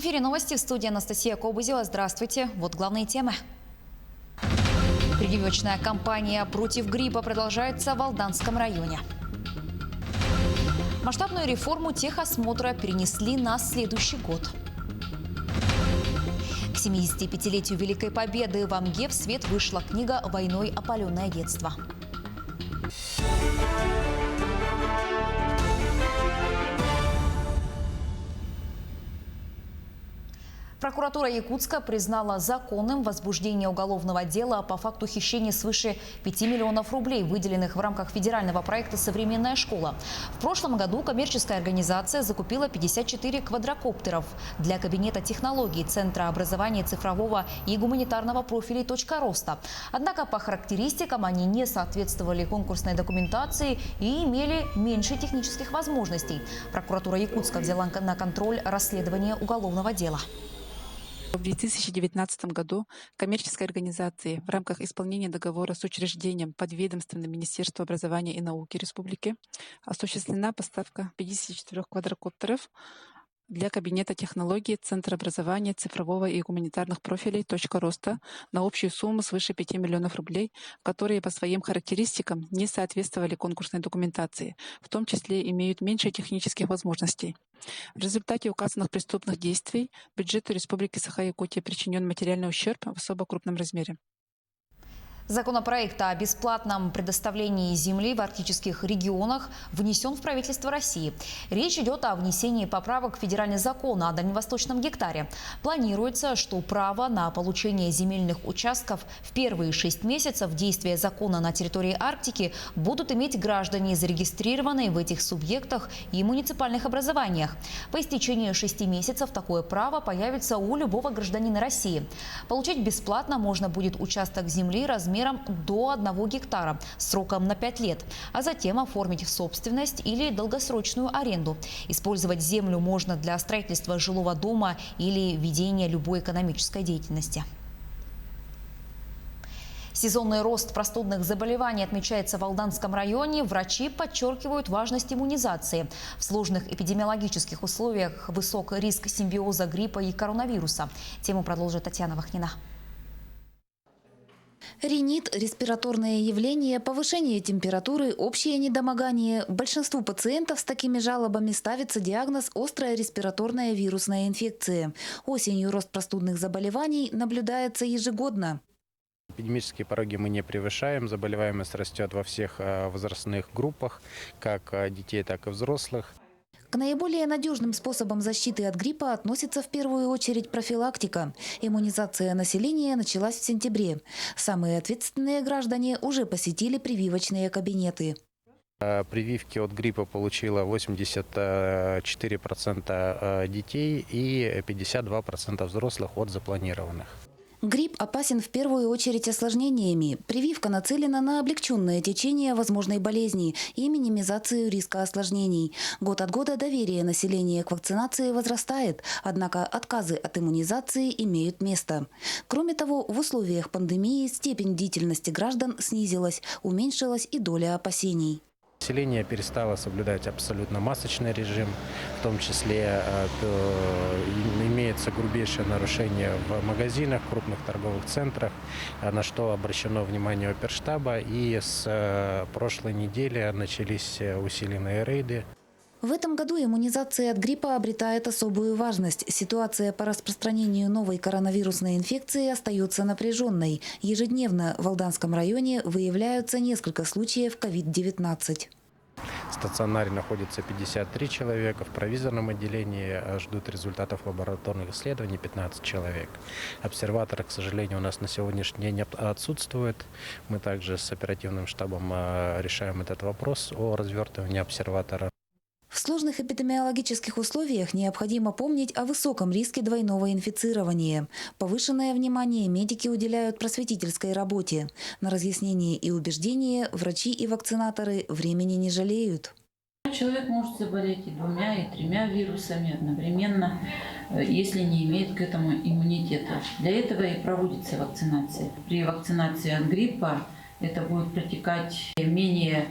эфире новости, в студии Анастасия Кобызева. Здравствуйте. Вот главные темы. Прививочная кампания против гриппа продолжается в Алданском районе. Масштабную реформу техосмотра перенесли на следующий год. К 75-летию Великой Победы в Амге в свет вышла книга «Войной опаленное детство». Прокуратура Якутска признала законным возбуждение уголовного дела по факту хищения свыше 5 миллионов рублей, выделенных в рамках федерального проекта «Современная школа». В прошлом году коммерческая организация закупила 54 квадрокоптеров для кабинета технологий Центра образования цифрового и гуманитарного профилей «Точка роста». Однако по характеристикам они не соответствовали конкурсной документации и имели меньше технических возможностей. Прокуратура Якутска взяла на контроль расследование уголовного дела. В 2019 году коммерческой организации в рамках исполнения договора с учреждением подведомственным Министерству образования и науки Республики осуществлена поставка 54 квадрокоптеров для кабинета технологий Центра образования цифрового и гуманитарных профилей «Точка роста» на общую сумму свыше 5 миллионов рублей, которые по своим характеристикам не соответствовали конкурсной документации, в том числе имеют меньше технических возможностей. В результате указанных преступных действий бюджету Республики Саха-Якутия причинен материальный ущерб в особо крупном размере. Законопроект о бесплатном предоставлении земли в арктических регионах внесен в правительство России. Речь идет о внесении поправок в федеральный закон о дальневосточном гектаре. Планируется, что право на получение земельных участков в первые 6 месяцев действия закона на территории Арктики будут иметь граждане, зарегистрированные в этих субъектах и муниципальных образованиях. По истечении 6 месяцев такое право появится у любого гражданина России. Получить бесплатно можно будет участок земли размером до 1 гектара сроком на 5 лет, а затем оформить в собственность или долгосрочную аренду. Использовать землю можно для строительства жилого дома или ведения любой экономической деятельности. Сезонный рост простудных заболеваний отмечается в Алданском районе. Врачи подчеркивают важность иммунизации. В сложных эпидемиологических условиях высок риск симбиоза гриппа и коронавируса. Тему продолжит Татьяна Вахнина. Ринит, респираторные явления, повышение температуры, общее недомогание. Большинству пациентов с такими жалобами ставится диагноз «острая респираторная вирусная инфекция». Осенью рост простудных заболеваний наблюдается ежегодно. Эпидемические пороги мы не превышаем, заболеваемость растет во всех возрастных группах, как детей, так и взрослых. К наиболее надежным способам защиты от гриппа относится в первую очередь профилактика. Иммунизация населения началась в сентябре. Самые ответственные граждане уже посетили прививочные кабинеты. Прививки от гриппа получило 84% детей и 52% взрослых от запланированных. Грипп опасен в первую очередь осложнениями. Прививка нацелена на облегченное течение возможной болезни и минимизацию риска осложнений. Год от года доверие населения к вакцинации возрастает, однако отказы от иммунизации имеют место. Кроме того, в условиях пандемии степень бдительности граждан снизилась, уменьшилась и доля опасений. Население перестало соблюдать абсолютно масочный режим, в том числе имеется грубейшее нарушение в магазинах, крупных торговых центрах, на что обращено внимание оперштаба, и с прошлой недели начались усиленные рейды. В этом году иммунизация от гриппа обретает особую важность. Ситуация по распространению новой коронавирусной инфекции остается напряженной. Ежедневно в Алданском районе выявляются несколько случаев COVID-19. В стационаре находится 53 человека, в провизорном отделении ждут результатов лабораторных исследований 15 человек. Обсерватора, к сожалению, у нас на сегодняшний день отсутствует. Мы также с оперативным штабом решаем этот вопрос о развертывании обсерватора. В сложных эпидемиологических условиях необходимо помнить о высоком риске двойного инфицирования. Повышенное внимание медики уделяют просветительской работе. На разъяснение и убеждения врачи и вакцинаторы времени не жалеют. Человек может заболеть и 2, и 3 вирусами одновременно, если не имеет к этому иммунитета. Для этого и проводится вакцинация. При вакцинации от гриппа это будет протекать менее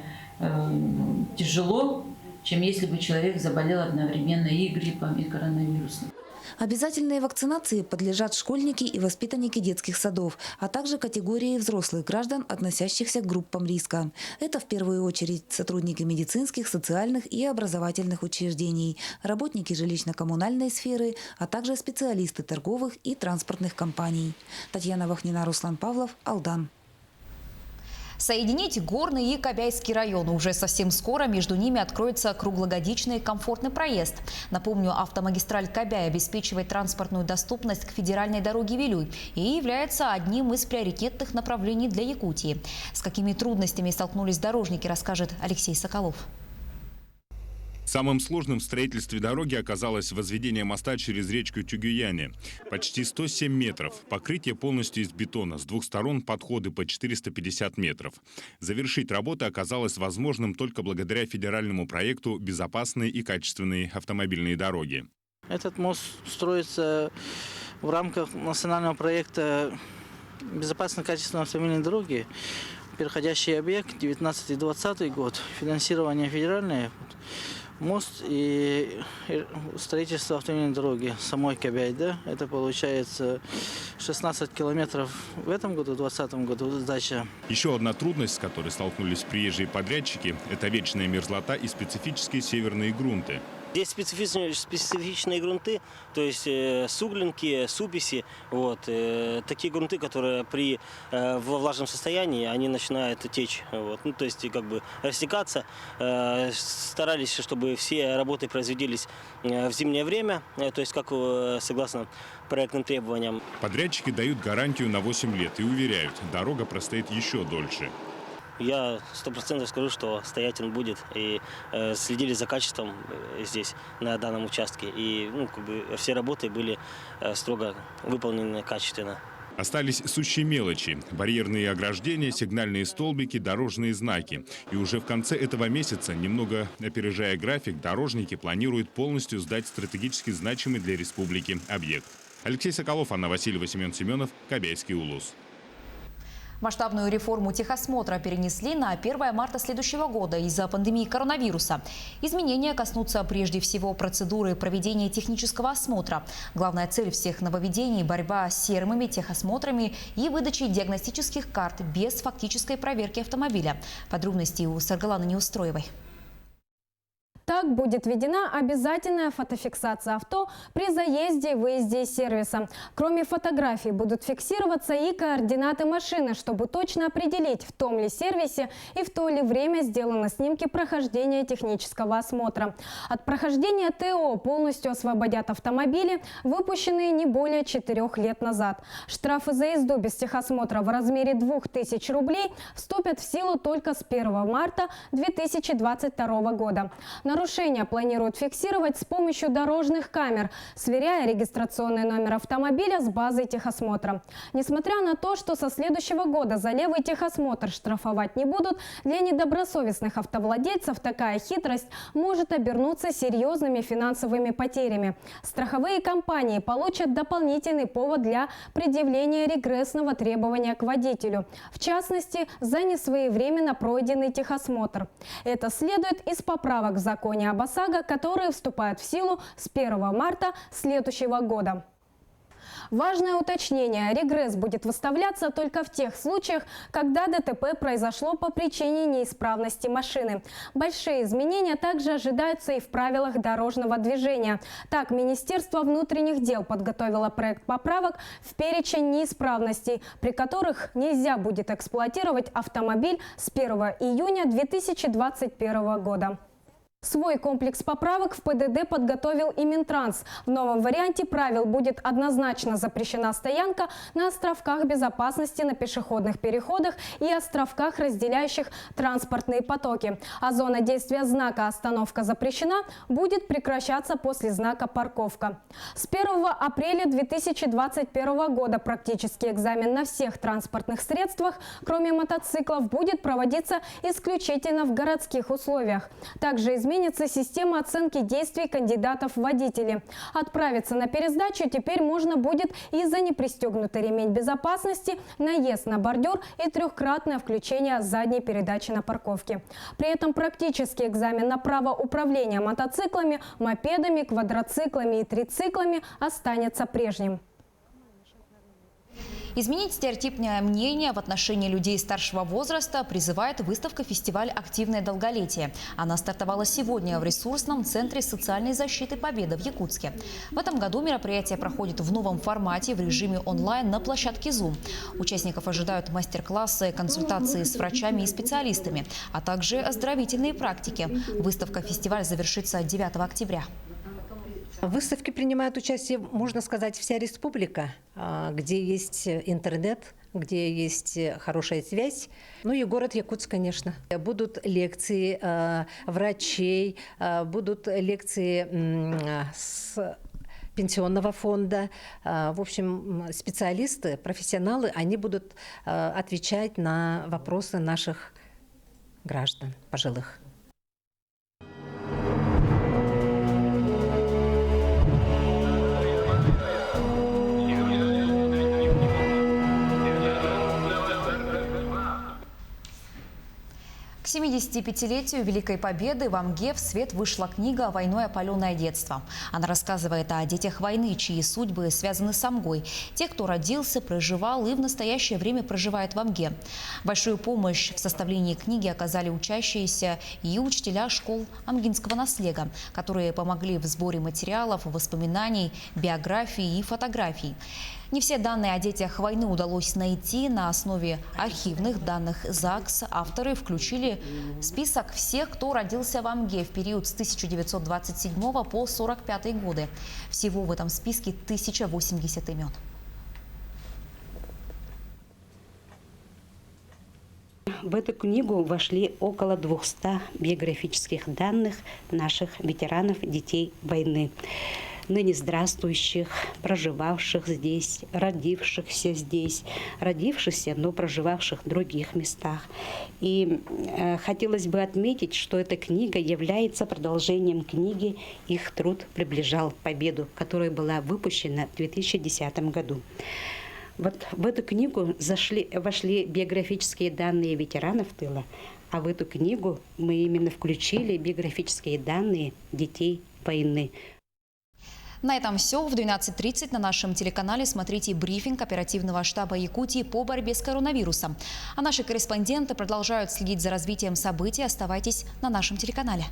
тяжело, чем если бы человек заболел одновременно и гриппом, и коронавирусом. Обязательной вакцинации подлежат школьники и воспитанники детских садов, а также категории взрослых граждан, относящихся к группам риска. Это в первую очередь сотрудники медицинских, социальных и образовательных учреждений, работники жилищно-коммунальной сферы, а также специалисты торговых и транспортных компаний. Татьяна Вахнина, Руслан Павлов, Алдан. Соединить Горный и Кобяйский районы. Уже совсем скоро между ними откроется круглогодичный комфортный проезд. Напомню, автомагистраль Кобяй обеспечивает транспортную доступность к федеральной дороге Вилюй и является одним из приоритетных направлений для Якутии. С какими трудностями столкнулись дорожники, расскажет Алексей Соколов. Самым сложным в строительстве дороги оказалось возведение моста через речку Тюгюяне. Почти 107 метров. Покрытие полностью из бетона. С двух сторон подходы по 450 метров. Завершить работы оказалось возможным только благодаря федеральному проекту «Безопасные и качественные автомобильные дороги». Этот мост строится в рамках национального проекта «Безопасные и качественные автомобильные дороги». Переходящий объект 19-20 год. Финансирование федеральное. Мост и строительство автомобильной дороги самой Кобяй, да, это получается 16 километров в этом году, в 2020 году сдача. Еще одна трудность, с которой столкнулись приезжие подрядчики, это вечная мерзлота и специфические северные грунты. Здесь специфичные грунты, то есть суглинки, суписи. Вот, такие грунты, которые во влажном состоянии они начинают течь. Вот, ну, то есть как бы растекаться. Старались, чтобы все работы производились в зимнее время, то есть как согласно проектным требованиям. Подрядчики дают гарантию на 8 лет и уверяют, дорога простоит еще дольше. Я 100% скажу, что стоять он будет. И следили за качеством здесь, на данном участке. И как бы все работы были строго выполнены качественно. Остались сущие мелочи – барьерные ограждения, сигнальные столбики, дорожные знаки. И уже в конце этого месяца, немного опережая график, дорожники планируют полностью сдать стратегически значимый для республики объект. Алексей Соколов, Анна Васильева, Семен Семенов, Кобяйский улус. Масштабную реформу техосмотра перенесли на 1 марта следующего года из-за пандемии коронавируса. Изменения коснутся прежде всего процедуры проведения технического осмотра. Главная цель всех нововведений – борьба с серыми техосмотрами и выдачей диагностических карт без фактической проверки автомобиля. Подробности у Саргаланы Неустроевой. Так будет введена обязательная фотофиксация авто при заезде и выезде из сервиса. Кроме фотографий будут фиксироваться и координаты машины, чтобы точно определить, в том ли сервисе и в то ли время сделаны снимки прохождения технического осмотра. От прохождения ТО полностью освободят автомобили, выпущенные не более 4 лет назад. Штрафы за езду без техосмотра в размере 2000 рублей вступят в силу только с 1 марта 2022 года. Нарушения планируют фиксировать с помощью дорожных камер, сверяя регистрационный номер автомобиля с базой техосмотра. Несмотря на то, что со следующего года за левый техосмотр штрафовать не будут, для недобросовестных автовладельцев такая хитрость может обернуться серьезными финансовыми потерями. Страховые компании получат дополнительный повод для предъявления регрессного требования к водителю, в частности, за несвоевременно пройденный техосмотр. Это следует из поправок в законе об ОСАГО, которые вступают в силу с 1 марта следующего года. Важное уточнение. Регресс будет выставляться только в тех случаях, когда ДТП произошло по причине неисправности машины. Большие изменения также ожидаются и в правилах дорожного движения. Так, Министерство внутренних дел подготовило проект поправок в перечень неисправностей, при которых нельзя будет эксплуатировать автомобиль с 1 июня 2021 года. Свой комплекс поправок в ПДД подготовил и Минтранс. В новом варианте правил будет однозначно запрещена стоянка на островках безопасности на пешеходных переходах и островках, разделяющих транспортные потоки. А зона действия знака «Остановка запрещена» будет прекращаться после знака «Парковка». С 1 апреля 2021 года практический экзамен на всех транспортных средствах, кроме мотоциклов, будет проводиться исключительно в городских условиях. Также изменится изменится система оценки действий кандидатов в водители. Отправиться на пересдачу теперь можно будет и за непристегнутый ремень безопасности, наезд на бордюр и трехкратное включение задней передачи на парковке. При этом практический экзамен на право управления мотоциклами, мопедами, квадроциклами и трициклами останется прежним. Изменить стереотипное мнение в отношении людей старшего возраста призывает выставка-фестиваль «Активное долголетие». Она стартовала сегодня в ресурсном центре социальной защиты «Победа» в Якутске. В этом году мероприятие проходит в новом формате в режиме онлайн на площадке Zoom. Участников ожидают мастер-классы, консультации с врачами и специалистами, а также оздоровительные практики. Выставка-фестиваль завершится 9 октября. В выставке принимает участие, можно сказать, вся республика, где есть интернет, где есть хорошая связь. Ну и город Якутск, конечно. Будут лекции врачей, будут лекции с пенсионного фонда. В общем, специалисты, профессионалы, они будут отвечать на вопросы наших граждан, пожилых. К 75-летию Великой Победы в Амге в свет вышла книга «Войной опаленное детство». Она рассказывает о детях войны, чьи судьбы связаны с Амгой. Те, кто родился, проживал и в настоящее время проживает в Амге. Большую помощь в составлении книги оказали учащиеся и учителя школ амгинского наслега, которые помогли в сборе материалов, воспоминаний, биографий и фотографий. Не все данные о детях войны удалось найти. На основе архивных данных ЗАГС авторы включили список всех, кто родился в Амге в период с 1927 по 1945 годы. Всего в этом списке 1080 имен. В эту книгу вошли около 200 биографических данных наших ветеранов, детей войны. Ныне здравствующих, проживавших здесь, родившихся здесь, родившихся, но проживавших в других местах. И хотелось бы отметить, что эта книга является продолжением книги «Их труд приближал победу», которая была выпущена в 2010 году. Вот в эту книгу вошли биографические данные ветеранов тыла, а в эту книгу мы именно включили биографические данные детей войны. На этом все. В 12:30 на нашем телеканале смотрите брифинг оперативного штаба Якутии по борьбе с коронавирусом. А наши корреспонденты продолжают следить за развитием событий. Оставайтесь на нашем телеканале.